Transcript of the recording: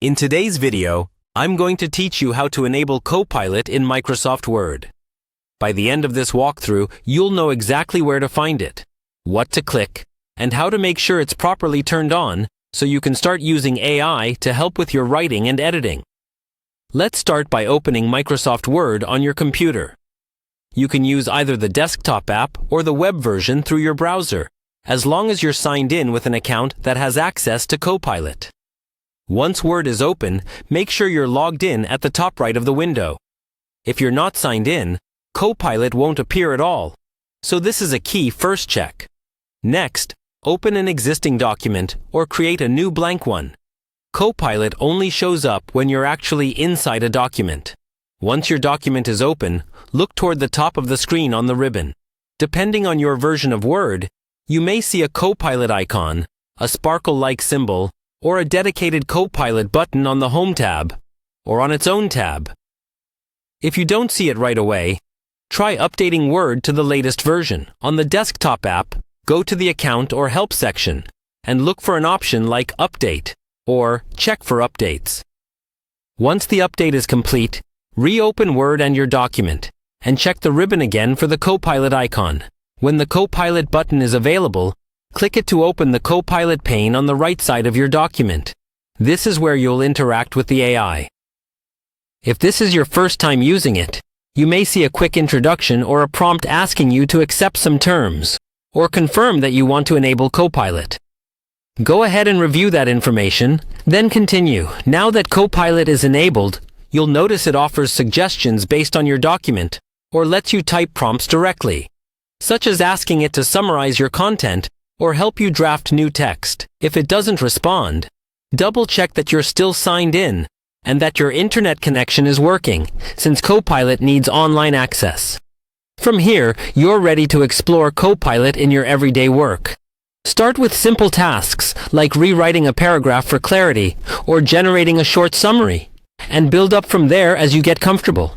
In today's video, I'm going to teach you how to enable Copilot in Microsoft Word. By the end of this walkthrough, you'll know exactly where to find it, what to click, and how to make sure it's properly turned on so you can start using AI to help with your writing and editing. Let's start by opening Microsoft Word on your computer. You can use either the desktop app or the web version through your browser, as long as you're signed in with an account that has access to Copilot. Once Word is open, make sure you're logged in at the top right of the window. If you're not signed in, Copilot won't appear at all, so this is a key first check. Next, open an existing document or create a new blank one. Copilot only shows up when you're actually inside a document. Once your document is open, look toward the top of the screen on the ribbon. Depending on your version of Word, you may see a Copilot icon, a sparkle-like symbol, or a dedicated Copilot button on the Home tab, or on its own tab. If you don't see it right away, try updating Word to the latest version. On the desktop app, go to the Account or Help section, and look for an option like Update, or Check for Updates. Once the update is complete, reopen Word and your document, and check the ribbon again for the Copilot icon. When the Copilot button is available, click it to open the Copilot pane on the right side of your document. This is where you'll interact with the AI. If this is your first time using it, you may see a quick introduction or a prompt asking you to accept some terms, or confirm that you want to enable Copilot. Go ahead and review that information, then continue. Now that Copilot is enabled, you'll notice it offers suggestions based on your document, or lets you type prompts directly, such as asking it to summarize your content or help you draft new text. If it doesn't respond, double-check that you're still signed in and that your internet connection is working, since Copilot needs online access. From here, you're ready to explore Copilot in your everyday work. Start with simple tasks like rewriting a paragraph for clarity or generating a short summary, and build up from there as you get comfortable.